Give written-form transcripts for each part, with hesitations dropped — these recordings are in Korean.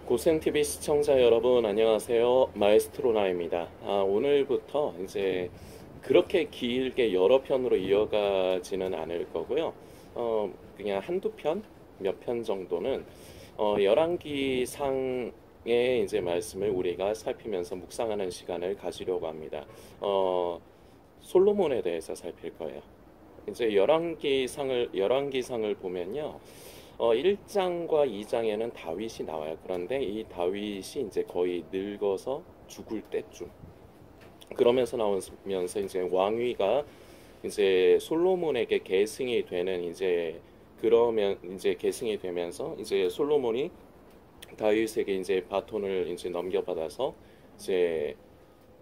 고센TV 시청자 여러분 안녕하세요. 마에스트로나입니다. 오늘부터 이제 그렇게 길게 여러 편으로 이어가지는 않을 거고요. 그냥 한두 편, 몇 편 정도는 열왕기 상의 이제 말씀을 우리가 살피면서 묵상하는 시간을 가지려고 합니다. 솔로몬에 대해서 살필 거예요. 이제 열왕기상을 보면요. 1장과 2장에는 다윗이 나와요. 그런데 이 다윗이 이제 거의 늙어서 죽을 때쯤 그러면서 나오면서 이제 왕위가 이제 솔로몬에게 계승이 되는 이제 그러면 이제 계승이 되면서 이제 솔로몬이 다윗에게 이제 바톤을 이제 넘겨받아서 이제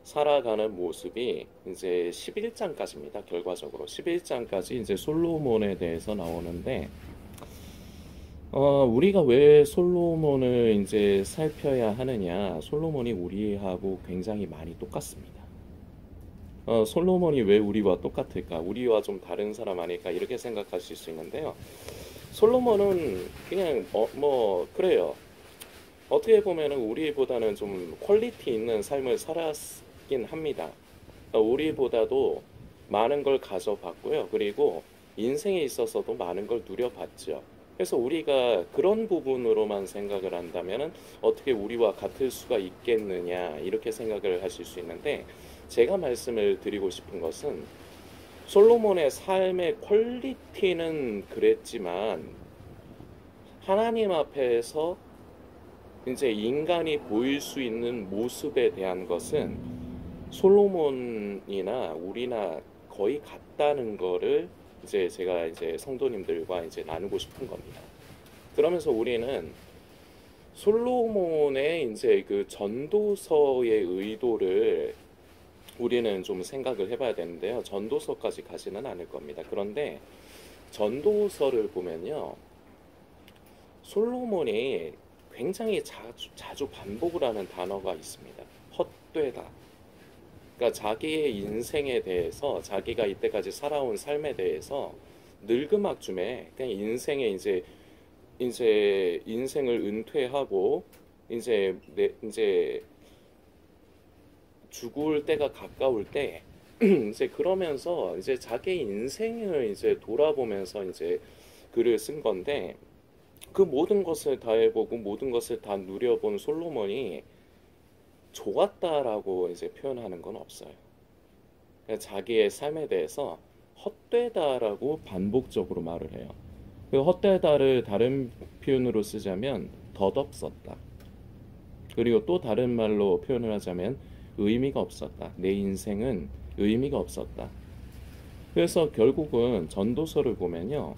살아가는 모습이 이제 11장까지입니다. 결과적으로 11장까지 이제 솔로몬에 대해서 나오는데 우리가 왜 솔로몬을 이제 살펴야 하느냐? 솔로몬이 우리하고 굉장히 많이 똑같습니다. 솔로몬이 왜 우리와 똑같을까? 우리와 좀 다른 사람 아닐까? 이렇게 생각하실 수 있는데요. 솔로몬은 그냥 뭐 그래요. 어떻게 보면은 우리보다는 좀 퀄리티 있는 삶을 살았긴 합니다. 우리보다도 많은 걸 가져봤고요. 그리고 인생에 있어서도 많은 걸 누려봤죠. 그래서 우리가 그런 부분으로만 생각을 한다면은 어떻게 우리와 같을 수가 있겠느냐 이렇게 생각을 하실 수 있는데 제가 말씀을 드리고 싶은 것은 솔로몬의 삶의 퀄리티는 그랬지만 하나님 앞에서 이제 인간이 보일 수 있는 모습에 대한 것은 솔로몬이나 우리나 거의 같다는 거를 이제 제가 이제 성도님들과 이제 나누고 싶은 겁니다. 그러면서 우리는 솔로몬의 이제 그 전도서의 의도를 우리는 좀 생각을 해봐야 되는데요. 전도서까지 가지는 않을 겁니다. 그런데 전도서를 보면요. 솔로몬이 굉장히 자주 반복을 하는 단어가 있습니다. 헛되다. 그러니까 자기의 인생에 대해서 자기가 이때까지 살아온 삶에 대해서 늙음악쯤에 그냥 인생에 이제 인생을 은퇴하고 이제 죽을 때가 가까울 때 이제 그러면서 이제 자기 인생을 이제 돌아보면서 이제 글을 쓴 건데 그 모든 것을 다 해보고 모든 것을 다 누려본 솔로몬이 좋았다라고 이제 표현하는 건 없어요. 그냥 자기의 삶에 대해서 헛되다라고 반복적으로 말을 해요. 그 헛되다를 다른 표현으로 쓰자면 덧없었다. 그리고 또 다른 말로 표현을 하자면 의미가 없었다. 내 인생은 의미가 없었다. 그래서 결국은 전도서를 보면요.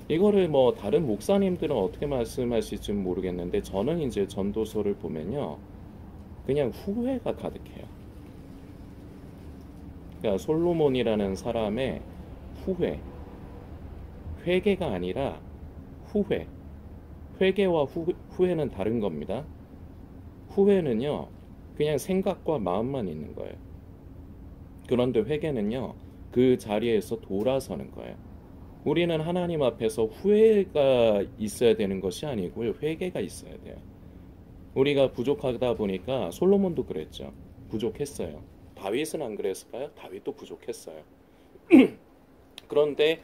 이거를 뭐 다른 목사님들은 어떻게 말씀하실지 모르겠는데 저는 이제 전도서를 보면요. 그냥 후회가 가득해요. 그러니까 솔로몬이라는 사람의 후회, 회개가 아니라 후회. 회개와 후회는 다른 겁니다. 후회는요, 그냥 생각과 마음만 있는 거예요. 그런데 회개는요, 그 자리에서 돌아서는 거예요. 우리는 하나님 앞에서 후회가 있어야 되는 것이 아니고요, 회개가 있어야 돼요. 우리가 부족하다 보니까 솔로몬도 그랬죠. 부족했어요. 다윗은 안 그랬을까요? 다윗도 부족했어요. 그런데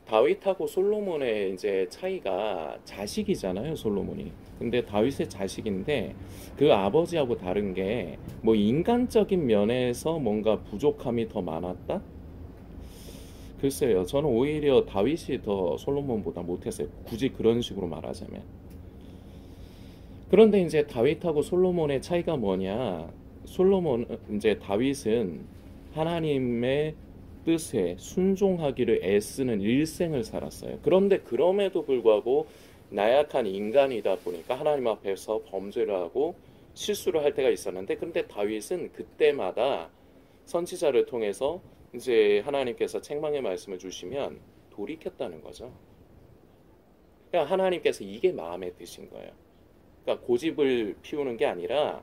다윗하고 솔로몬의 이제 차이가 자식이잖아요, 솔로몬이. 근데 다윗의 자식인데 그 아버지하고 다른 게 뭐 인간적인 면에서 뭔가 부족함이 더 많았다? 글쎄요, 저는 오히려 다윗이 더 솔로몬보다 못했어요. 굳이 그런 식으로 말하자면. 그런데 이제 다윗하고 솔로몬의 차이가 뭐냐? 이제 다윗은 하나님의 뜻에 순종하기를 애쓰는 일생을 살았어요. 그런데 그럼에도 불구하고 나약한 인간이다 보니까 하나님 앞에서 범죄를 하고 실수를 할 때가 있었는데, 근데 다윗은 그때마다 선지자를 통해서 이제 하나님께서 책망의 말씀을 주시면 돌이켰다는 거죠. 그러니까 하나님께서 이게 마음에 드신 거예요. 그러니까 고집을 피우는 게 아니라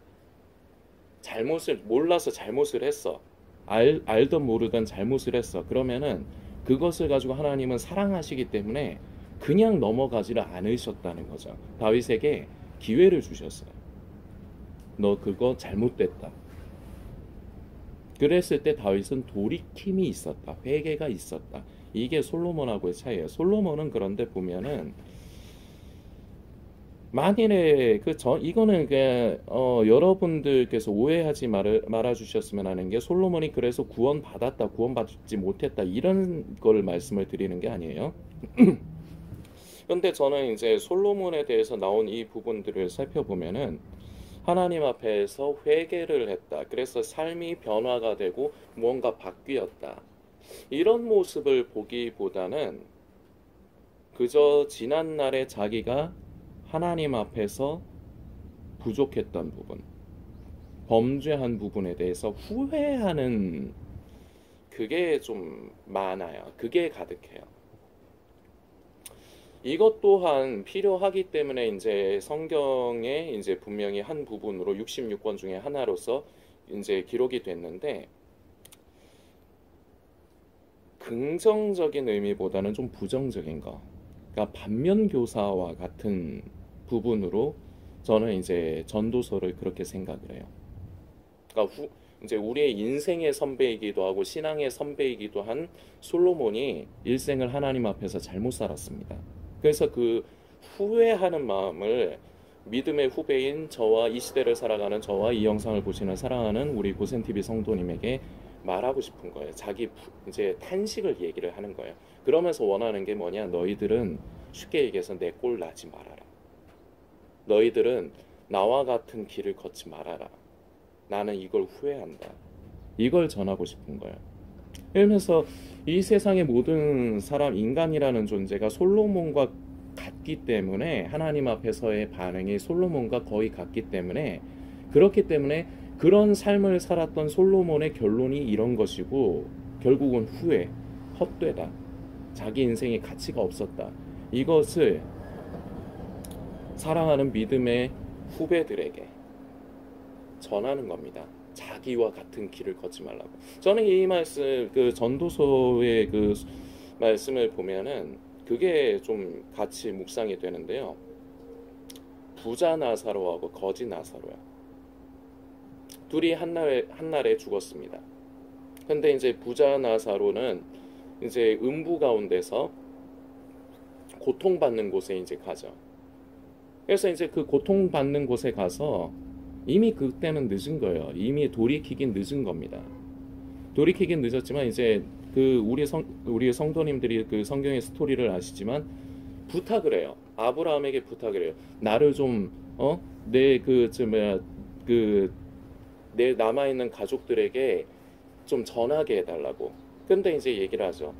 몰라서 잘못을 했어. 알던 모르던 잘못을 했어. 그러면은 그것을 가지고 하나님은 사랑하시기 때문에 그냥 넘어가지를 않으셨다는 거죠. 다윗에게 기회를 주셨어요. 너 그거 잘못됐다. 그랬을 때 다윗은 돌이킴이 있었다. 회개가 있었다. 이게 솔로몬하고의 차이예요. 솔로몬은 그런데 보면은 만일에 이거는 여러분들께서 오해하지 말아 주셨으면 하는 게 솔로몬이 그래서 구원받았다, 구원받지 못했다 이런 걸 말씀을 드리는 게 아니에요. 근데 저는 이제 솔로몬에 대해서 나온 이 부분들을 살펴보면은 하나님 앞에서 회개를 했다. 그래서 삶이 변화가 되고 무언가 바뀌었다. 이런 모습을 보기보다는 그저 지난날에 자기가 하나님 앞에서 부족했던 부분, 범죄한 부분에 대해서 후회하는 그게 좀 많아요. 그게 가득해요. 이것 또한 필요하기 때문에 이제 성경에 이제 분명히 한 부분으로 66권 중에 하나로서 이제 기록이 됐는데 긍정적인 의미보다는 좀 부정적인 거. 그러니까 반면 교사와 같은 부분으로 저는 이제 전도서를 그렇게 생각을 해요. 그러니까 이제 우리의 인생의 선배이기도 하고 신앙의 선배이기도 한 솔로몬이 일생을 하나님 앞에서 잘못 살았습니다. 그래서 그 후회하는 마음을 믿음의 후배인 저와 이 시대를 살아가는 저와 이 영상을 보시는 사랑하는 우리 고센TV 성도님에게 말하고 싶은 거예요. 자기 이제 탄식을 얘기를 하는 거예요. 그러면서 원하는 게 뭐냐? 너희들은 쉽게 얘기해서 내 꼴 나지 말아라. 너희들은 나와 같은 길을 걷지 말아라. 나는 이걸 후회한다. 이걸 전하고 싶은 거예요. 그러면서 이 세상의 모든 사람, 인간이라는 존재가 솔로몬과 같기 때문에 하나님 앞에서의 반응이 솔로몬과 거의 같기 때문에 그렇기 때문에 그런 삶을 살았던 솔로몬의 결론이 이런 것이고 결국은 후회, 헛되다. 자기 인생에 가치가 없었다. 이것을 사랑하는 믿음의 후배들에게 전하는 겁니다. 자기와 같은 길을 걷지 말라고. 저는 이 말씀, 그 전도서의 그 말씀을 보면은 그게 좀 같이 묵상이 되는데요. 부자 나사로하고 거지 나사로야. 둘이 한날에 죽었습니다. 근데 이제 부자 나사로는 이제 음부 가운데서 고통받는 곳에 이제 가죠. 그래서 이제 그 고통받는 곳에 가서 이미 그때는 늦은 거예요. 이미 돌이키긴 늦은 겁니다. 돌이키긴 늦었지만 이제 그 우리 성도님들이 그 성경의 스토리를 아시지만 부탁을 해요. 아브라함에게 부탁을 해요. 나를 좀 내 남아 있는 가족들에게 좀 전하게 해달라고. 근데 이제 얘기를 하죠.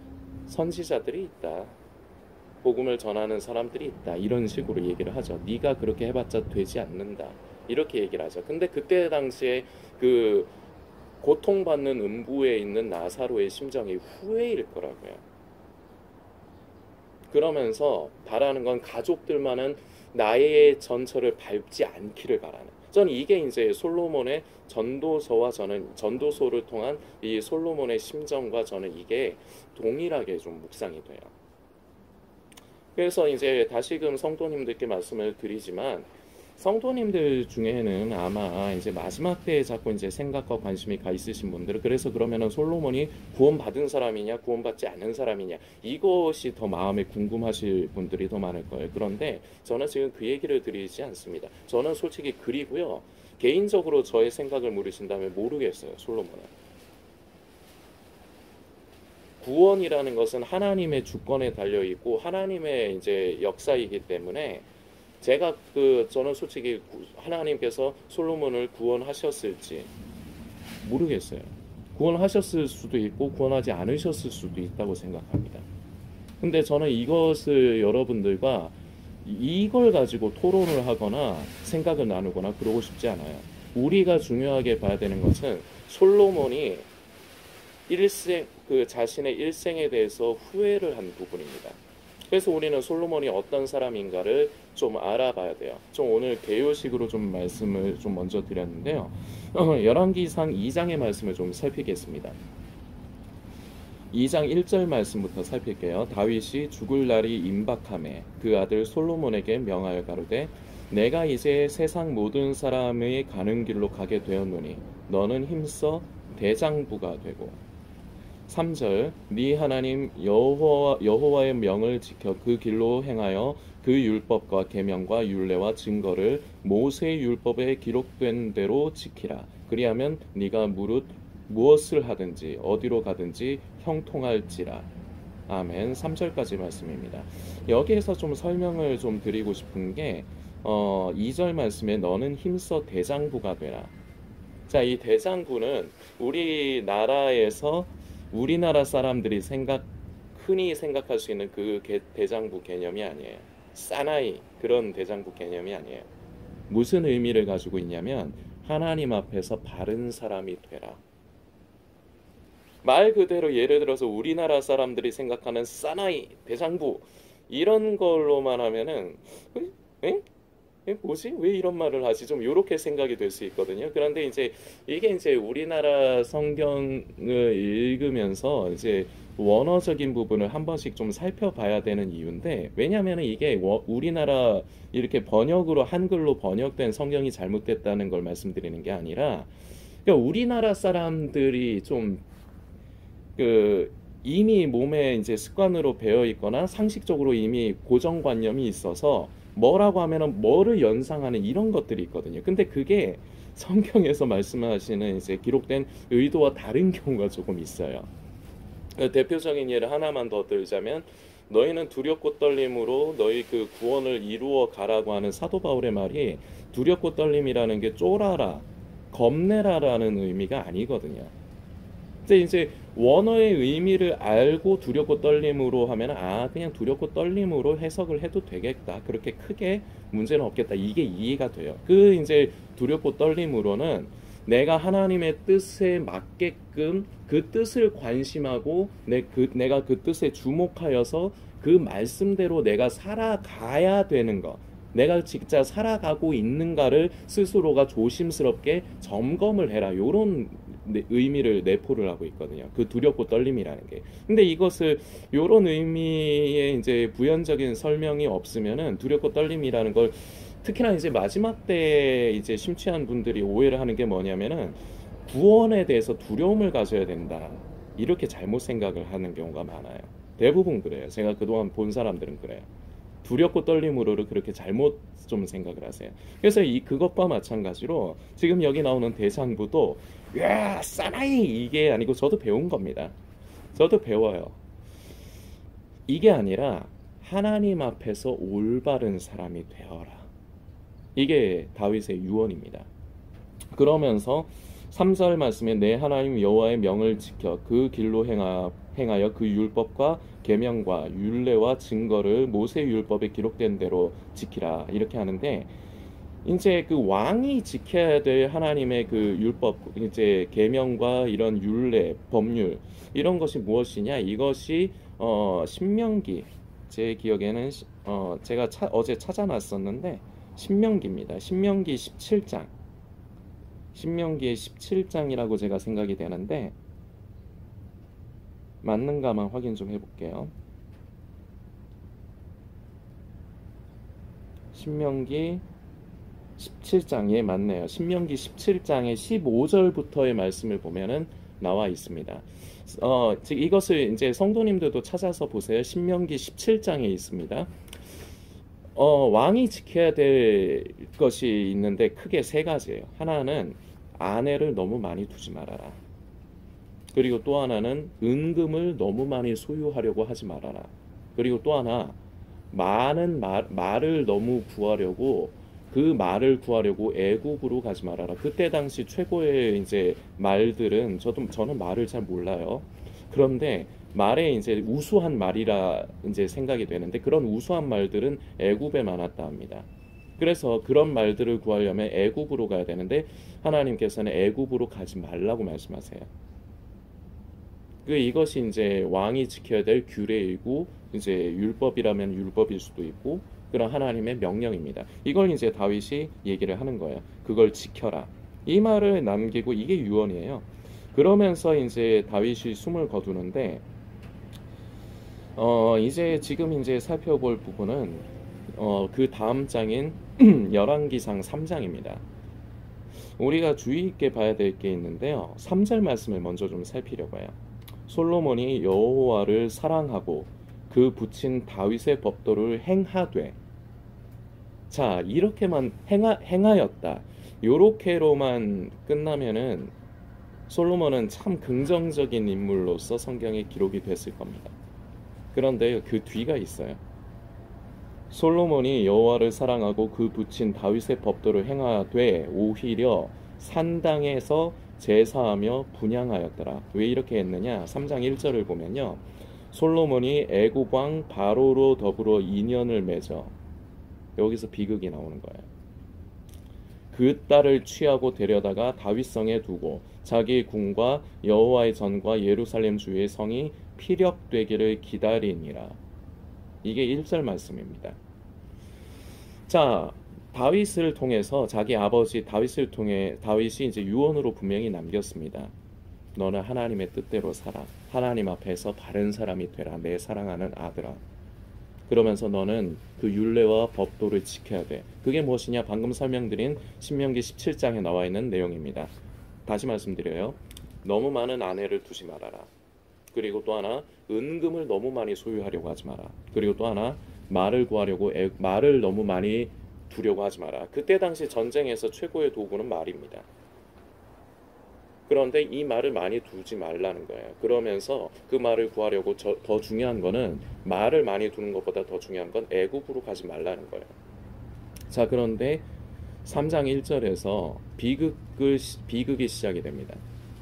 선지자들이 있다. 복음을 전하는 사람들이 있다. 이런 식으로 얘기를 하죠. 네가 그렇게 해봤자 되지 않는다. 이렇게 얘기를 하죠. 근데 그때 당시에 그 고통받는 음부에 있는 나사로의 심정이 후회일 거라고요. 그러면서 바라는 건 가족들만은 나의 전철을 밟지 않기를 바라는. 저는 이게 이제 솔로몬의 전도서와 저는 전도서를 통한 이 솔로몬의 심정과 저는 이게 동일하게 좀 묵상이 돼요. 그래서 이제 다시금 성도님들께 말씀을 드리지만 성도님들 중에는 아마 이제 마지막 때에 자꾸 이제 생각과 관심이 가 있으신 분들은 그래서 그러면은 솔로몬이 구원받은 사람이냐 구원받지 않은 사람이냐 이것이 더 마음에 궁금하실 분들이 더 많을 거예요. 그런데 저는 지금 그 얘기를 드리지 않습니다. 저는 솔직히 그리고요. 개인적으로 저의 생각을 물으신다면 모르겠어요. 솔로몬은. 구원이라는 것은 하나님의 주권에 달려 있고 하나님의 이제 역사이기 때문에 제가 저는 솔직히 하나님께서 솔로몬을 구원하셨을지 모르겠어요. 구원하셨을 수도 있고 구원하지 않으셨을 수도 있다고 생각합니다. 근데 저는 이것을 여러분들과 이걸 가지고 토론을 하거나 생각을 나누거나 그러고 싶지 않아요. 우리가 중요하게 봐야 되는 것은 솔로몬이 자신의 일생에 대해서 후회를 한 부분입니다. 그래서 우리는 솔로몬이 어떤 사람인가를 좀 알아봐야 돼요. 좀 오늘 개요식으로 좀 말씀을 좀 먼저 드렸는데요. 열왕기상 2장의 말씀을 좀 살피겠습니다. 2장 1절 말씀부터 살필게요. 다윗이 죽을 날이 임박함에 그 아들 솔로몬에게 명하여 가로되 내가 이제 세상 모든 사람의 가는 길로 가게 되었노니 너는 힘써 대장부가 되고 3절 네 하나님 여호와의 명을 지켜 그 길로 행하여 그 율법과 계명과 율례와 증거를 모세의 율법에 기록된 대로 지키라. 그리하면 네가 무릇 무엇을 하든지 어디로 가든지 형통할지라. 아멘. 3절까지 말씀입니다. 여기에서 좀 설명을 좀 드리고 싶은 게 2절 말씀에 너는 힘써 대장부가 되라. 자, 이 대장부는 우리나라에서 우리나라 사람들이 흔히 생각할 수 있는 그 대장부 개념이 아니에요. 사나이 그런 대장부 개념이 아니에요. 무슨 의미를 가지고 있냐면 하나님 앞에서 바른 사람이 되라. 말 그대로 예를 들어서 우리나라 사람들이 생각하는 사나이, 대장부 이런 걸로만 하면은 에? 뭐지? 왜 이런 말을 하지? 좀 이렇게 생각이 될 수 있거든요. 그런데 이게 우리나라 성경을 읽으면서 원어적인 부분을 한 번씩 좀 살펴봐야 되는 이유인데, 왜냐하면 이게 우리나라 이렇게 번역으로 한글로 번역된 성경이 잘못됐다는 걸 말씀드리는 게 아니라, 그러니까 우리나라 사람들이 좀 이미 몸에 습관으로 배어 있거나 상식적으로 이미 고정관념이 있어서 뭐라고 하면은 뭐를 연상하는 이런 것들이 있거든요. 근데 그게 성경에서 말씀하시는 기록된 의도와 다른 경우가 조금 있어요. 대표적인 예를 하나만 더 들자면 너희는 두렵고 떨림으로 너희 그 구원을 이루어 가라고 하는 사도 바울의 말이 두렵고 떨림이라는 게 쫄아라, 겁내라라는 의미가 아니거든요. 근데 원어의 의미를 알고 두렵고 떨림으로 하면 그냥 두렵고 떨림으로 해석을 해도 되겠다. 그렇게 크게 문제는 없겠다. 이게 이해가 돼요. 두렵고 떨림으로는 내가 하나님의 뜻에 맞게끔 그 뜻을 관심하고 내가 그 뜻에 주목하여서 그 말씀대로 내가 살아가야 되는 거. 내가 진짜 살아가고 있는가를 스스로가 조심스럽게 점검을 해라. 요런 의미를 내포를 하고 있거든요. 그 두렵고 떨림이라는 게. 근데 이것을 요런 의미의 부연적인 설명이 없으면은 두렵고 떨림이라는 걸 특히나 마지막 때 심취한 분들이 오해를 하는 게 뭐냐면은 구원에 대해서 두려움을 가져야 된다. 이렇게 잘못 생각을 하는 경우가 많아요. 대부분 그래요. 제가 그동안 본 사람들은 그래요. 두렵고 떨림으로를 그렇게 잘못 좀 생각을 하세요. 그래서 그것과 마찬가지로 지금 여기 나오는 대장부도 야 사나이 이게 아니고 저도 배운 겁니다. 저도 배워요. 이게 아니라 하나님 앞에서 올바른 사람이 되어라. 이게 다윗의 유언입니다. 그러면서 3절 말씀에 내 하나님 여호와의 명을 지켜 그 길로 행하여 그 율법과 계명과 율례와 증거를 모세 율법에 기록된 대로 지키라 이렇게 하는데 그 왕이 지켜야 될 하나님의 그 율법 계명과 이런 율례 법률 이런 것이 무엇이냐 이것이 신명기 제 기억에는 제가 어제 찾아놨었는데 신명기입니다. 신명기 17장 신명기의 17장이라고 제가 생각이 되는데 맞는가만 확인 좀 해볼게요. 신명기 17장에 맞네요. 신명기 17장의 15절부터의 말씀을 보면은 나와 있습니다. 즉 이것을 성도님들도 찾아서 보세요. 신명기 17장에 있습니다. 왕이 지켜야 될 것이 있는데 크게 세 가지예요. 하나는 아내를 너무 많이 두지 말아라. 그리고 또 하나는 은금을 너무 많이 소유하려고 하지 말아라. 그리고 또 하나 많은 말을 너무 구하려고 그 말을 구하려고 애국으로 가지 말아라. 그때 당시 최고의 말들은 저는 말을 잘 몰라요. 그런데 말에 우수한 말이라 생각이 되는데 그런 우수한 말들은 애굽에 많았다 합니다. 그래서 그런 말들을 구하려면 애굽으로 가야 되는데 하나님께서는 애굽으로 가지 말라고 말씀하세요. 이것이 왕이 지켜야 될 규례이고 율법이라면 율법일 수도 있고 그런 하나님의 명령입니다. 이걸 다윗이 얘기를 하는 거예요. 그걸 지켜라. 이 말을 남기고 이게 유언이에요. 그러면서 다윗이 숨을 거두는데 이제 지금 이제 살펴볼 부분은 그 다음 장인 열왕기상 3장입니다. 우리가 주의 있게 봐야 될 게 있는데요. 3절 말씀을 먼저 좀 살피려고 해요. 솔로몬이 여호와를 사랑하고 그 붙인 다윗의 법도를 행하되, 자, 이렇게만 행하였다. 요렇게로만 끝나면은 솔로몬은 참 긍정적인 인물로서 성경에 기록이 됐을 겁니다. 그런데 그 뒤가 있어요. 솔로몬이 여호와를 사랑하고 그 붙인 다윗의 법도를 행하되 오히려 산당에서 제사하며 분향하였더라. 왜 이렇게 했느냐? 3장 1절을 보면요. 솔로몬이 애굽 왕 바로로 더불어 인연을 맺어, 여기서 비극이 나오는 거예요. 그 딸을 취하고 데려다가 다윗성에 두고 자기 궁과 여호와의 전과 예루살렘 주의 성이 피력되기를 기다리니라. 이게 1절 말씀입니다. 자, 다윗을 통해서 자기 아버지 다윗을 통해 다윗이 이제 유언으로 분명히 남겼습니다. 너는 하나님의 뜻대로 살아. 하나님 앞에서 바른 사람이 되라. 내 사랑하는 아들아. 그러면서 너는 그 율례와 법도를 지켜야 돼. 그게 무엇이냐? 방금 설명드린 신명기 17장에 나와 있는 내용입니다. 다시 말씀드려요. 너무 많은 아내를 두지 말아라. 그리고 또 하나, 은금을 너무 많이 소유하려고 하지 마라. 그리고 또 하나, 말을 구하려고 말을 너무 많이 두려고 하지 마라. 그때 당시 전쟁에서 최고의 도구는 말입니다. 그런데 이 말을 많이 두지 말라는 거예요. 그러면서 그 말을 구하려고 더 중요한 거는, 말을 많이 두는 것보다 더 중요한 건 애굽으로 가지 말라는 거예요. 자, 그런데 3장 1절에서 비극이 시작이 됩니다.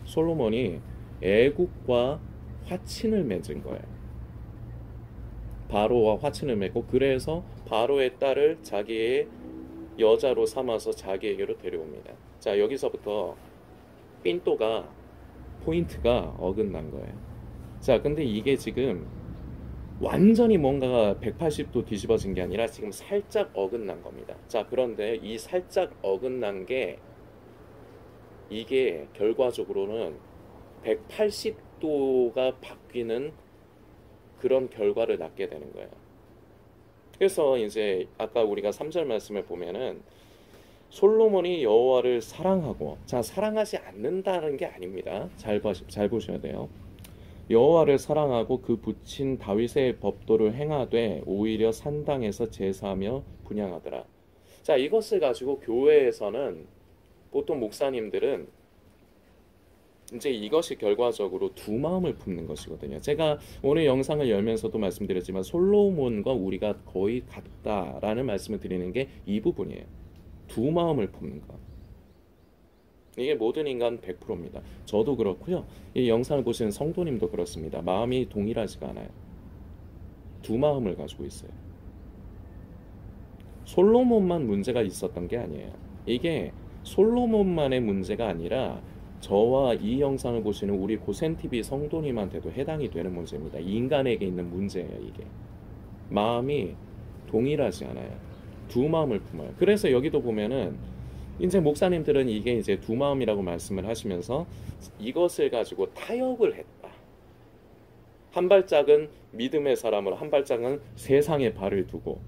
솔로몬이 애국과 화친을 맺은 거예요. 바로와 화친을 맺고, 그래서 바로의 딸을 자기의 여자로 삼아서 자기에게로 데려옵니다. 자, 여기서부터 포인트가 어긋난 거예요. 자, 근데 이게 지금 완전히 뭔가가 180도 뒤집어진 게 아니라 지금 살짝 어긋난 겁니다. 자, 그런데 이 살짝 어긋난 게, 이게 결과적으로는 180도가 바뀌는 그런 결과를 낳게 되는 거예요. 그래서 이제 아까 우리가 3절 말씀을 보면은 솔로몬이 여호와를 사랑하고, 자, 사랑하지 않는다는 게 아닙니다. 잘 보셔야 돼요. 여호와를 사랑하고 그 붙인 다윗의 법도를 행하되 오히려 산당에서 제사하며 분향하더라. 자, 이것을 가지고 교회에서는 보통 목사님들은 이제 이것이 결과적으로 두 마음을 품는 것이거든요. 제가 오늘 영상을 열면서도 말씀드렸지만 솔로몬과 우리가 거의 같다라는 말씀을 드리는 게 이 부분이에요. 두 마음을 품는 것. 이게 모든 인간 100%입니다. 저도 그렇고요. 이 영상을 보시는 성도님도 그렇습니다. 마음이 동일하지가 않아요. 두 마음을 가지고 있어요. 솔로몬만 문제가 있었던 게 아니에요. 이게 솔로몬만의 문제가 아니라 저와 이 영상을 보시는 우리 고센TV 성도님한테도 해당이 되는 문제입니다. 인간에게 있는 문제예요, 이게. 마음이 동일하지 않아요. 두 마음을 품어요. 그래서 여기도 보면은 이제 목사님들은 이게 이제 두 마음이라고 말씀을 하시면서 이것을 가지고 타협을 했다. 한 발짝은 믿음의 사람으로, 한 발짝은 세상에 발을 두고.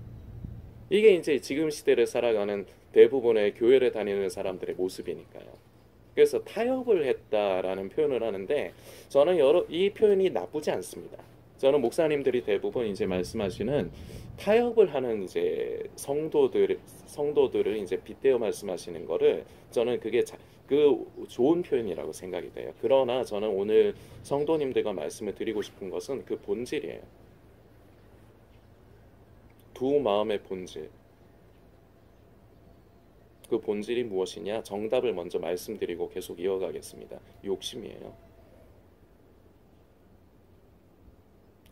이게 이제 지금 시대를 살아가는 대부분의 교회를 다니는 사람들의 모습이니까요. 그래서 타협을 했다라는 표현을 하는데, 저는 이 표현이 나쁘지 않습니다. 저는 목사님들이 대부분 이제 말씀하시는 타협을 하는 이제 성도들을 이제 빗대어 말씀하시는 거를, 저는 그게 좋은 표현이라고 생각이 돼요. 그러나 저는 오늘 성도님들과 말씀을 드리고 싶은 것은 그 본질이에요. 두 마음의 본질. 그 본질이 무엇이냐? 정답을 먼저 말씀드리고 계속 이어가겠습니다. 욕심이에요.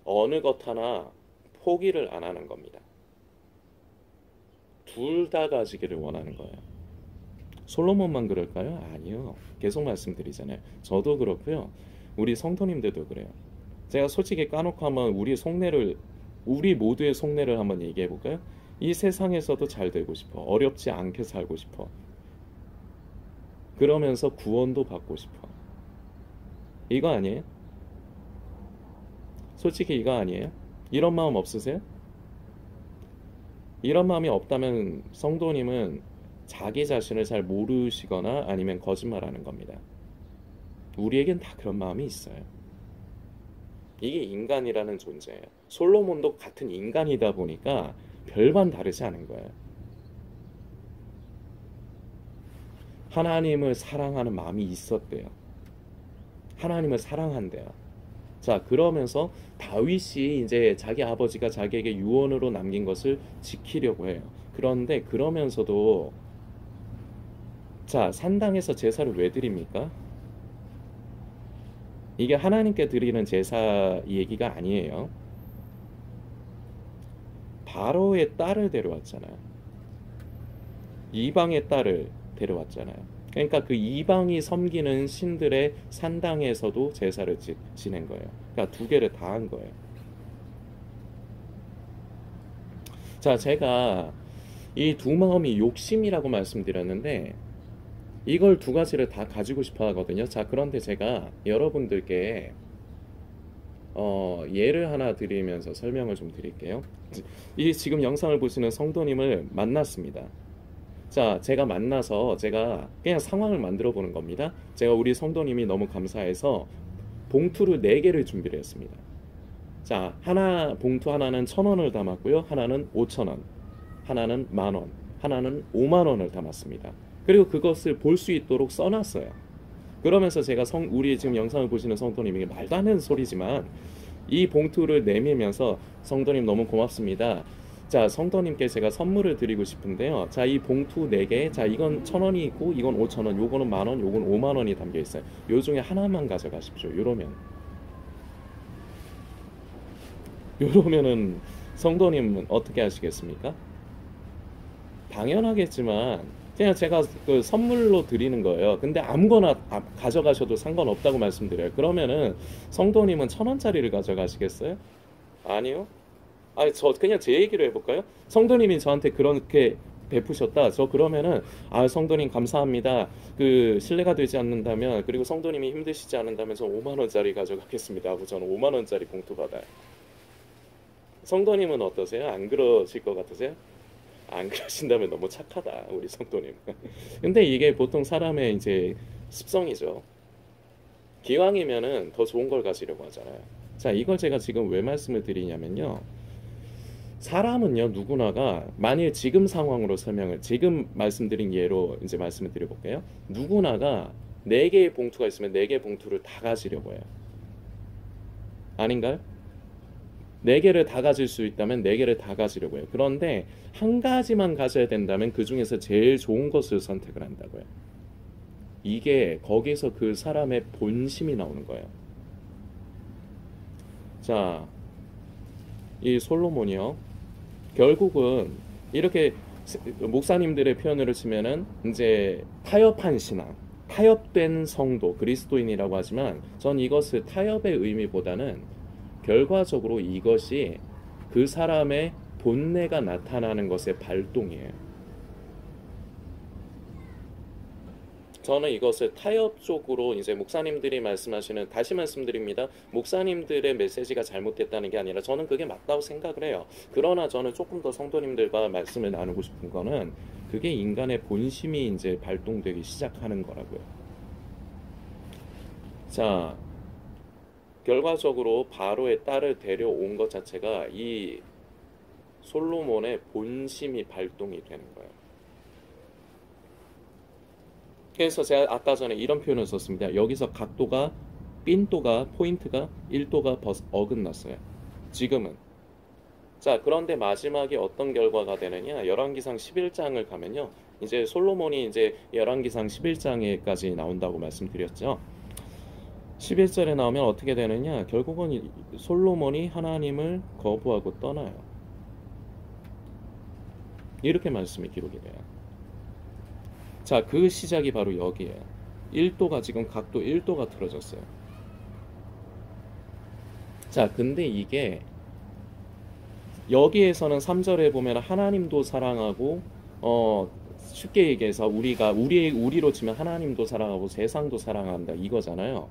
어느 것 하나 포기를 안 하는 겁니다. 둘 다 가지기를 원하는 거예요. 솔로몬만 그럴까요? 아니요. 계속 말씀드리잖아요. 저도 그렇고요. 우리 성도님들도 그래요. 제가 솔직히 까놓고 한번 우리 모두의 속내를 한번 얘기해 볼까요? 이 세상에서도 잘 되고 싶어. 어렵지 않게 살고 싶어. 그러면서 구원도 받고 싶어. 이거 아니에요? 솔직히 이거 아니에요? 이런 마음 없으세요? 이런 마음이 없다면 성도님은 자기 자신을 잘 모르시거나 아니면 거짓말하는 겁니다. 우리에겐 다 그런 마음이 있어요. 이게 인간이라는 존재예요. 솔로몬도 같은 인간이다 보니까 별반 다르지 않은 거예요. 하나님을 사랑하는 마음이 있었대요. 하나님을 사랑한대요. 자, 그러면서 다윗이 이제 자기 아버지가 자기에게 유언으로 남긴 것을 지키려고 해요. 그런데 그러면서도 자, 산당에서 제사를 왜 드립니까? 이게 하나님께 드리는 제사 얘기가 아니에요. 바로의 딸을 데려왔잖아요. 이방의 딸을 데려왔잖아요. 그러니까 그 이방이 섬기는 신들의 산당에서도 제사를 지낸 거예요. 그러니까 두 개를 다 한 거예요. 자, 제가 이 두 마음이 욕심이라고 말씀드렸는데 이걸 두 가지를 다 가지고 싶어 하거든요. 자, 그런데 제가 여러분들께 예를 하나 드리면서 설명을 좀 드릴게요. 이 지금 영상을 보시는 성도님을 만났습니다. 자, 제가 만나서 제가 그냥 상황을 만들어 보는 겁니다. 제가 우리 성도님이 너무 감사해서 봉투를 4개를 준비를 했습니다. 자, 봉투 하나는 1,000원을 담았고요. 하나는 5,000원, 하나는 10,000원, 하나는 50,000원을 담았습니다. 그리고 그것을 볼 수 있도록 써놨어요. 그러면서 제가 우리 지금 영상을 보시는 성도님에게 말도 안 되는 소리지만 이 봉투를 내밀면서 성도님 너무 고맙습니다. 자, 성도님께 제가 선물을 드리고 싶은데요. 자, 이 봉투 4개, 자, 이건 1,000원이 있고 이건 5,000원, 요거는 10,000원, 요건 50,000원이 담겨 있어요. 요 중에 하나만 가져가십시오. 요러면은 성도님은 어떻게 하시겠습니까? 당연하겠지만 그냥 제가 그 선물로 드리는 거예요. 근데 아무거나 가져가셔도 상관없다고 말씀드려요. 그러면은 성도님은 1,000원짜리를 가져가시겠어요? 아니요. 아니, 그냥 제 얘기를 해볼까요? 성도님이 저한테 그렇게 베푸셨다. 저 그러면은 성도님 감사합니다. 그 신뢰가 되지 않는다면, 그리고 성도님이 힘드시지 않는다면 저 5만 원짜리 가져가겠습니다 하고 저는 5만 원짜리 봉투 받아요. 성도님은 어떠세요? 안 그러실 것 같으세요? 안 그러신다면 너무 착하다, 우리 성도님. 근데 이게 보통 사람의 이제 습성이죠. 기왕이면은 더 좋은 걸 가지려고 하잖아요. 자, 이걸 제가 지금 왜 말씀을 드리냐면요. 사람은요, 누구나가 만일 지금 상황으로 지금 말씀드린 예로 이제 말씀을 드려볼게요. 누구나가 4개의 봉투가 있으면 4개의 봉투를 다 가지려고 해요. 아닌가요? 4개를 다 가질 수 있다면 4개를 다 가지려고 해요. 그런데 한 가지만 가져야 된다면 그 중에서 제일 좋은 것을 선택을 한다고요. 이게 거기서 그 사람의 본심이 나오는 거예요. 자, 이 솔로몬이요. 결국은 이렇게 목사님들의 표현으로 치면은 이제 타협한 신앙, 타협된 성도, 그리스도인이라고 하지만 전 이것을 타협의 의미보다는 결과적으로 이것이 그 사람의 본내가 나타나는 것의 발동이에요. 저는 이것을 타협적으로 이제 목사님들이 말씀하시는, 다시 말씀드립니다. 목사님들의 메시지가 잘못됐다는 게 아니라 저는 그게 맞다고 생각을 해요. 그러나 저는 조금 더 성도님들과 말씀을 나누고 싶은 거는 그게 인간의 본심이 이제 발동되기 시작하는 거라고요. 자, 결과적으로 바로의 딸을 데려온 것 자체가 이 솔로몬의 본심이 발동이 되는 거예요. 그래서 제가 아까 전에 이런 표현을 썼습니다. 여기서 각도가, 빈도가, 포인트가 1도가 어긋났어요. 지금은. 자, 그런데 마지막에 어떤 결과가 되느냐? 열왕기상 11장을 가면요. 이제 솔로몬이 이제 열왕기상 11장에까지 나온다고 말씀드렸죠. 11절에 나오면 어떻게 되느냐? 결국은 솔로몬이 하나님을 거부하고 떠나요. 이렇게 말씀이 기록이 돼요. 자, 그 시작이 바로 여기에요. 1도가 지금 각도 1도가 틀어졌어요. 자, 근데 이게 여기에서는 3절에 보면 하나님도 사랑하고 쉽게 얘기해서 우리로 치면 하나님도 사랑하고 세상도 사랑한다 이거잖아요.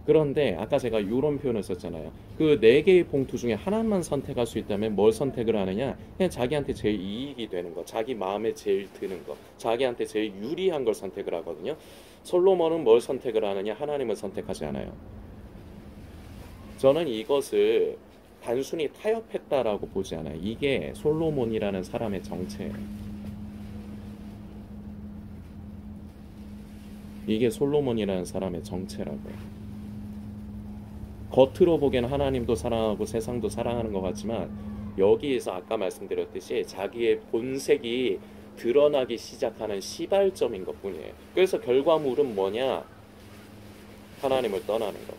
그런데 아까 제가 요런 표현을 썼잖아요. 그 네 개의 봉투 중에 하나만 선택할 수 있다면 뭘 선택을 하느냐? 그냥 자기한테 제일 이익이 되는 거, 자기 마음에 제일 드는 거, 자기한테 제일 유리한 걸 선택을 하거든요. 솔로몬은 뭘 선택을 하느냐? 하나님을 선택하지 않아요. 저는 이것을 단순히 타협했다라고 보지 않아요. 이게 솔로몬이라는 사람의 정체예요. 이게 솔로몬이라는 사람의 정체라고요. 겉으로 보기엔 하나님도 사랑하고 세상도 사랑하는 것 같지만 여기에서 아까 말씀드렸듯이 자기의 본색이 드러나기 시작하는 시발점인 것뿐이에요. 그래서 결과물은 뭐냐? 하나님을 떠나는 것.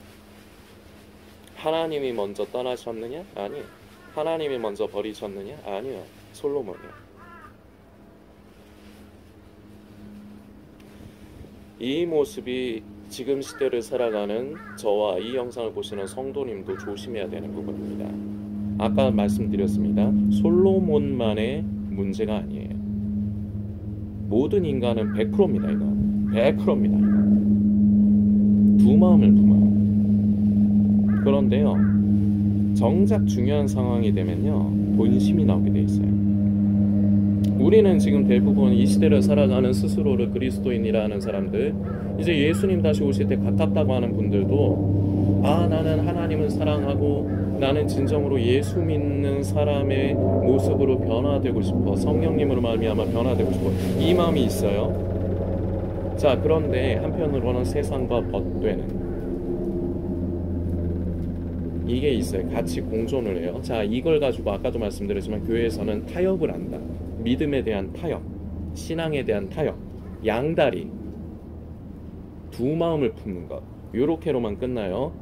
하나님이 먼저 떠나셨느냐? 아니요. 하나님이 먼저 버리셨느냐? 아니요. 솔로몬이요. 이 모습이 지금 시대를 살아가는 저와 이 영상을 보시는 성도님도 조심해야 되는 부분입니다. 아까 말씀드렸습니다. 솔로몬만의 문제가 아니에요. 모든 인간은 100%입니다. 이거 100%입니다. 이거. 두 마음을 품어요. 그런데요, 정작 중요한 상황이 되면요, 본심이 나오게 돼 있어요. 우리는 지금 대부분 이 시대를 살아가는 스스로를 그리스도인이라는 사람들, 이제 예수님 다시 오실 때 가깝다고 하는 분들도 나는 하나님을 사랑하고 나는 진정으로 예수 믿는 사람의 모습으로 변화되고 싶어, 성령님으로 말미암아 변화되고 싶어, 이 마음이 있어요. 자, 그런데 한편으로는 세상과 벗되는 이게 있어요. 같이 공존을 해요. 자, 이걸 가지고 아까도 말씀드렸지만 교회에서는 타협을 한다. 믿음에 대한 타협, 신앙에 대한 타협, 양다리, 두 마음을 품는 것, 요렇게로만 끝나요.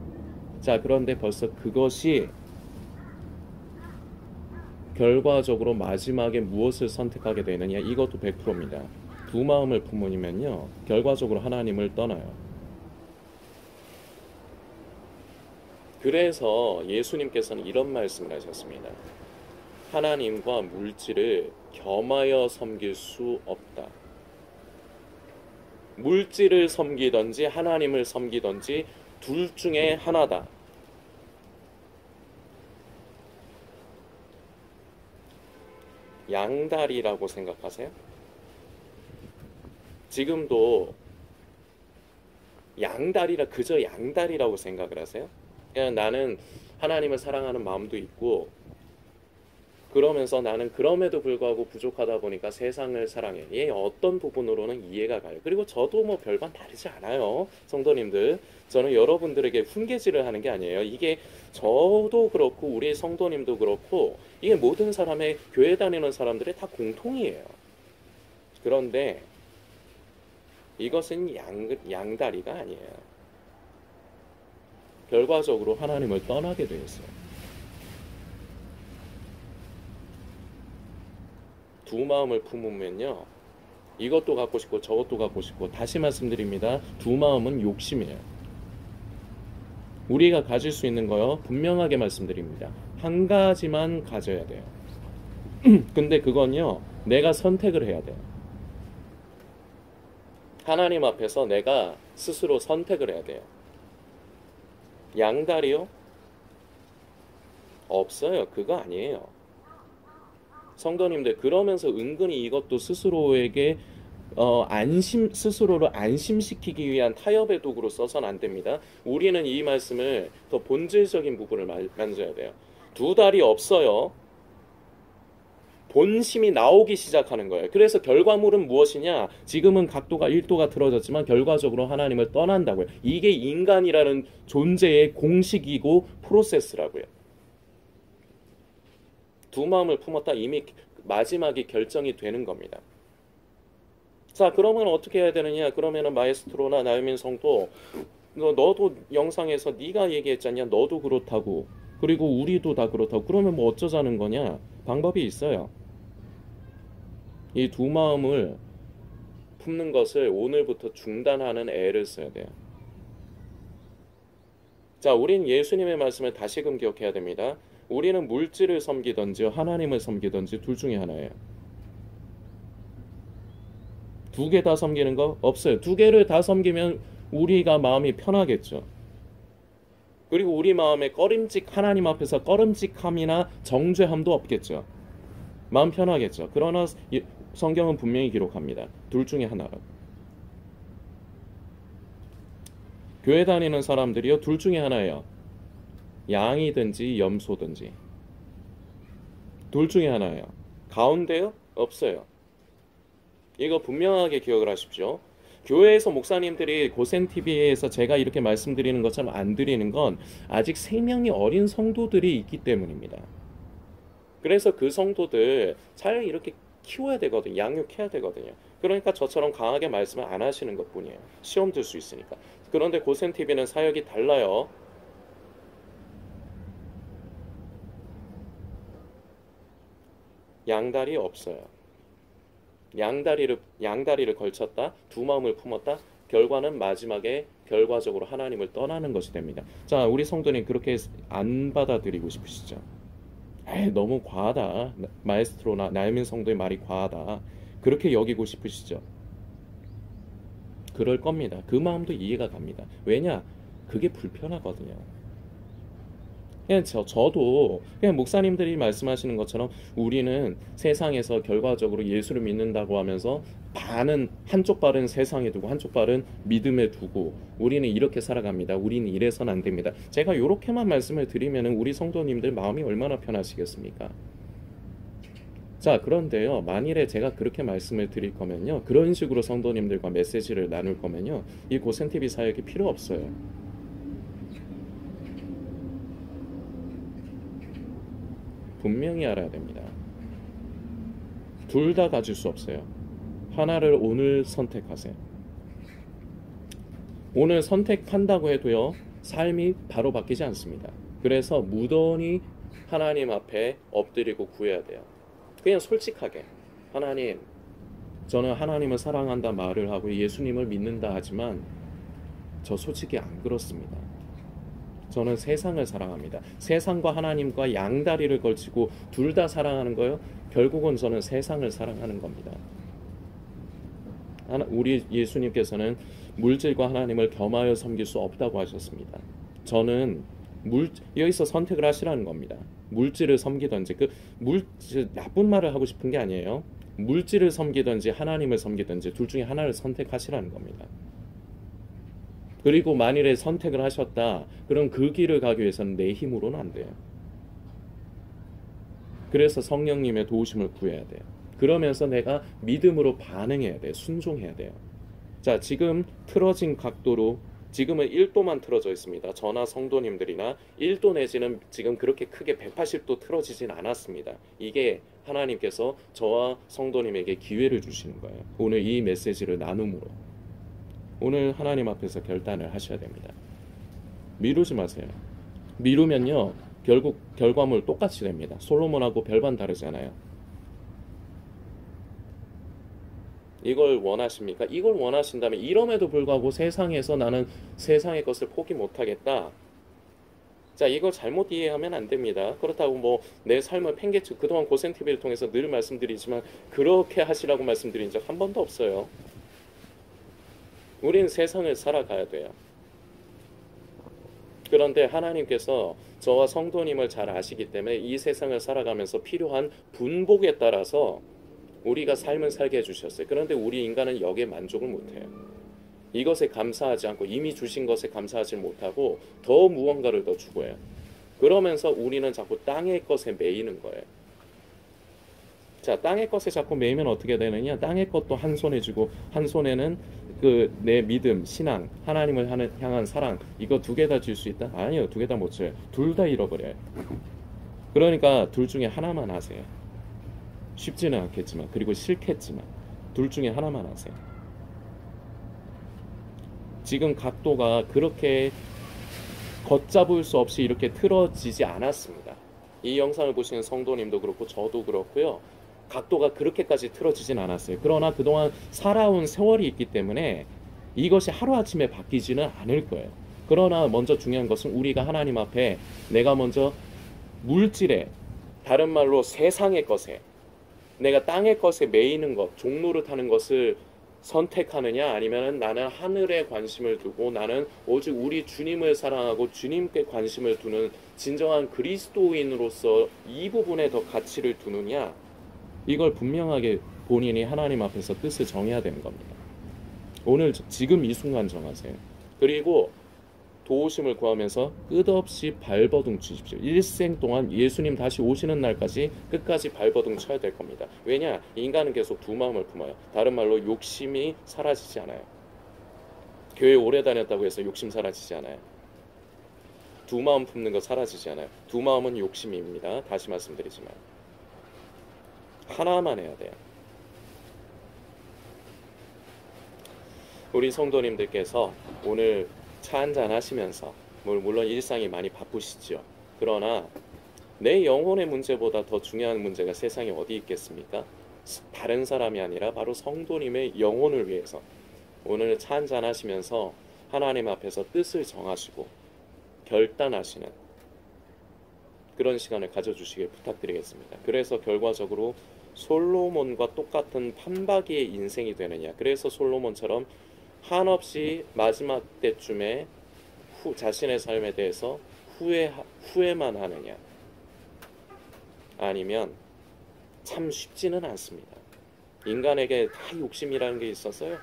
자, 그런데 벌써 그것이 결과적으로 마지막에 무엇을 선택하게 되느냐, 이것도 100%입니다. 두 마음을 품으면요, 결과적으로 하나님을 떠나요. 그래서 예수님께서는 이런 말씀을 하셨습니다. 하나님과 물질을 겸하여 섬길 수 없다. 물질을 섬기든지 하나님을 섬기든지 둘 중에 하나다. 양다리라고 생각하세요? 지금도 양다리라 그저 양다리라고 생각을 하세요? 그냥 나는 하나님을 사랑하는 마음도 있고, 그러면서 나는 그럼에도 불구하고 부족하다 보니까 세상을 사랑해. 예, 어떤 부분으로는 이해가 가요. 그리고 저도 뭐 별반 다르지 않아요. 성도님들, 저는 여러분들에게 훈계질을 하는 게 아니에요. 이게 저도 그렇고 우리 성도님도 그렇고 이게 모든 사람의, 교회 다니는 사람들의 다 공통이에요. 그런데 이것은 양다리가 아니에요. 결과적으로 하나님을 떠나게 되었어요. 두 마음을 품으면요, 이것도 갖고 싶고 저것도 갖고 싶고, 다시 말씀드립니다. 두 마음은 욕심이에요. 우리가 가질 수 있는 거요, 분명하게 말씀드립니다. 한 가지만 가져야 돼요. 근데 그건요, 내가 선택을 해야 돼요. 하나님 앞에서 내가 스스로 선택을 해야 돼요. 양다리요? 없어요. 그거 아니에요. 성도님들, 그러면서 은근히 이것도 스스로에게 스스로를 안심시키기 위한 타협의 도구로 써서는 안 됩니다. 우리는 이 말씀을 더 본질적인 부분을 만져야 돼요. 두 다리 없어요. 본심이 나오기 시작하는 거예요. 그래서 결과물은 무엇이냐? 지금은 각도가 1도가 틀어졌지만 결과적으로 하나님을 떠난다고요. 이게 인간이라는 존재의 공식이고 프로세스라고요. 두 마음을 품었다, 이미 마지막이 결정이 되는 겁니다. 자, 그러면 어떻게 해야 되느냐? 그러면은 마에스트로나 나유민 성도, 너도 영상에서 네가 얘기했잖냐? 너도 그렇다고, 그리고 우리도 다 그렇다고. 그러면 뭐 어쩌자는 거냐? 방법이 있어요. 이 두 마음을 품는 것을 오늘부터 중단하는 애를 써야 돼요. 자, 우린 예수님의 말씀을 다시금 기억해야 됩니다. 우리는 물질을 섬기든지 하나님을 섬기든지 둘 중에 하나예요. 두 개 다 섬기는 거 없어요. 두 개를 다 섬기면 우리가 마음이 편하겠죠. 그리고 우리 마음에 하나님 앞에서 꺼림직함이나 정죄함도 없겠죠. 마음 편하겠죠. 그러나 성경은 분명히 기록합니다. 둘 중에 하나라고. 교회 다니는 사람들이요, 둘 중에 하나예요. 양이든지 염소든지. 둘 중에 하나예요. 가운데요? 없어요. 이거 분명하게 기억을 하십시오. 교회에서 목사님들이 고센TV에서 제가 이렇게 말씀드리는 것처럼 안 드리는 건 아직 생명이 어린 성도들이 있기 때문입니다. 그래서 그 성도들 잘 이렇게 키워야 되거든요. 양육해야 되거든요. 그러니까 저처럼 강하게 말씀을 안 하시는 것뿐이에요. 시험 들 수 있으니까. 그런데 고센TV는 사역이 달라요. 양다리 없어요. 양다리를 걸쳤다, 두 마음을 품었다, 결과는 마지막에 결과적으로 하나님을 떠나는 것이 됩니다. 자, 우리 성도님 그렇게 안 받아들이고 싶으시죠? 에이, 너무 과하다. 마에스트로나 나유민 성도의 말이 과하다. 그렇게 여기고 싶으시죠? 그럴 겁니다. 그 마음도 이해가 갑니다. 왜냐? 그게 불편하거든요. 그냥 저도 그냥 목사님들이 말씀하시는 것처럼 우리는 세상에서 결과적으로 예수를 믿는다고 하면서 한쪽 발은 세상에 두고 한쪽 발은 믿음에 두고 우리는 이렇게 살아갑니다. 우리는 이래서는 안 됩니다. 제가 이렇게만 말씀을 드리면 우리 성도님들 마음이 얼마나 편하시겠습니까? 자, 그런데요, 만일에 제가 그렇게 말씀을 드릴 거면요, 그런 식으로 성도님들과 메시지를 나눌 거면요, 이 고센TV 사역이 필요 없어요. 분명히 알아야 됩니다. 둘 다 가질 수 없어요. 하나를 오늘 선택하세요. 오늘 선택한다고 해도요, 삶이 바로 바뀌지 않습니다. 그래서 무던히 하나님 앞에 엎드리고 구해야 돼요. 그냥 솔직하게, 하나님, 저는 하나님을 사랑한다 말을 하고 예수님을 믿는다 하지만 저 솔직히 안 그렇습니다. 저는 세상을 사랑합니다. 세상과 하나님과 양다리를 걸치고 둘 다 사랑하는 거요. 결국은 저는 세상을 사랑하는 겁니다. 우리 예수님께서는 물질과 하나님을 겸하여 섬길 수 없다고 하셨습니다. 저는 여기서 선택을 하시라는 겁니다. 물질을 섬기든지 나쁜 말을 하고 싶은 게 아니에요. 물질을 섬기든지 하나님을 섬기든지 둘 중에 하나를 선택하시라는 겁니다. 그리고 만일에 선택을 하셨다, 그럼 그 길을 가기 위해서는 내 힘으로는 안 돼요. 그래서 성령님의 도우심을 구해야 돼요. 그러면서 내가 믿음으로 반응해야 돼요. 순종해야 돼요. 자, 지금 틀어진 각도로 지금은 1도만 틀어져 있습니다. 저나 성도님들이나 1도 내지는 지금 그렇게 크게 180도 틀어지진 않았습니다. 이게 하나님께서 저와 성도님에게 기회를 주시는 거예요. 오늘 이 메시지를 나눔으로. 오늘 하나님 앞에서 결단을 하셔야 됩니다. 미루지 마세요. 미루면요, 결국 결과물 똑같이 됩니다. 솔로몬하고 별반 다르잖아요. 이걸 원하십니까? 이걸 원하신다면 이럼에도 불구하고 세상에서 나는 세상의 것을 포기 못하겠다. 자, 이걸 잘못 이해하면 안 됩니다. 그렇다고 뭐 내 삶을 팽개치고 그동안 고센TV를 통해서 늘 말씀드리지만 그렇게 하시라고 말씀드린 적 한 번도 없어요. 우리는 세상을 살아가야 돼요. 그런데 하나님께서 저와 성도님을 잘 아시기 때문에 이 세상을 살아가면서 필요한 분복에 따라서 우리가 삶을 살게 해주셨어요. 그런데 우리 인간은 여기에 만족을 못해요. 이것에 감사하지 않고 이미 주신 것에 감사하지 못하고 더 무언가를 더 추구해요. 그러면서 우리는 자꾸 땅의 것에 매이는 거예요. 자, 땅의 것에 자꾸 매이면 어떻게 되느냐? 땅의 것도 한 손에 쥐고 한 손에는 내 믿음, 신앙, 하나님을 향한 사랑, 이거 두 개 다 줄 수 있다? 아니요, 두 개 다 못 줘요. 둘 다 잃어버려요. 그러니까 둘 중에 하나만 하세요. 쉽지는 않겠지만, 그리고 싫겠지만 둘 중에 하나만 하세요. 지금 각도가 그렇게 걷잡을 수 없이 이렇게 틀어지지 않았습니다. 이 영상을 보시는 성도님도 그렇고 저도 그렇고요. 각도가 그렇게까지 틀어지진 않았어요. 그러나 그동안 살아온 세월이 있기 때문에 이것이 하루아침에 바뀌지는 않을 거예요. 그러나 먼저 중요한 것은 우리가 하나님 앞에 내가 먼저 물질에, 다른 말로 세상의 것에, 내가 땅의 것에 매이는 것, 종노릇하는 것을 선택하느냐 아니면은 나는 하늘에 관심을 두고 나는 오직 우리 주님을 사랑하고 주님께 관심을 두는 진정한 그리스도인으로서 이 부분에 더 가치를 두느냐, 이걸 분명하게 본인이 하나님 앞에서 뜻을 정해야 되는 겁니다. 오늘 지금 이 순간 정하세요. 그리고 도우심을 구하면서 끝없이 발버둥 치십시오. 일생 동안 예수님 다시 오시는 날까지 끝까지 발버둥 쳐야 될 겁니다. 왜냐? 인간은 계속 두 마음을 품어요. 다른 말로 욕심이 사라지지 않아요. 교회 오래 다녔다고 해서 욕심 사라지지 않아요. 두 마음 품는 거 사라지지 않아요. 두 마음은 욕심입니다. 다시 말씀드리지만 하나만 해야 돼요. 우리 성도님들께서 오늘 차 한잔 하시면서, 물론 일상이 많이 바쁘시죠. 그러나 내 영혼의 문제보다 더 중요한 문제가 세상에 어디 있겠습니까? 다른 사람이 아니라 바로 성도님의 영혼을 위해서 오늘 차 한잔 하시면서 하나님 앞에서 뜻을 정하시고 결단하시는 그런 시간을 가져주시길 부탁드리겠습니다. 그래서 결과적으로 솔로몬과 똑같은 판박이의 인생이 되느냐, 그래서 솔로몬처럼 한없이 마지막 때쯤에 자신의 삶에 대해서 후회만 하느냐, 아니면 참 쉽지는 않습니다. 인간에게 다 욕심이라는 게 있어서요.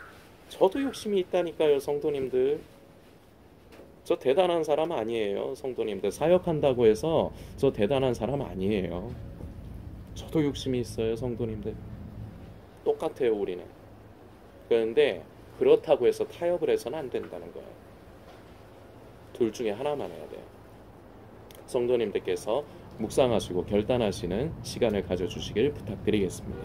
저도 욕심이 있다니까요, 성도님들. 저 대단한 사람 아니에요, 성도님들. 사역한다고 해서 저 대단한 사람 아니에요. 저도 욕심이 있어요, 성도님들. 똑같아요, 우리는. 그런데 그렇다고 해서 타협을 해서는 안 된다는 거예요. 둘 중에 하나만 해야 돼요. 성도님들께서 묵상하시고 결단하시는 시간을 가져주시길 부탁드리겠습니다.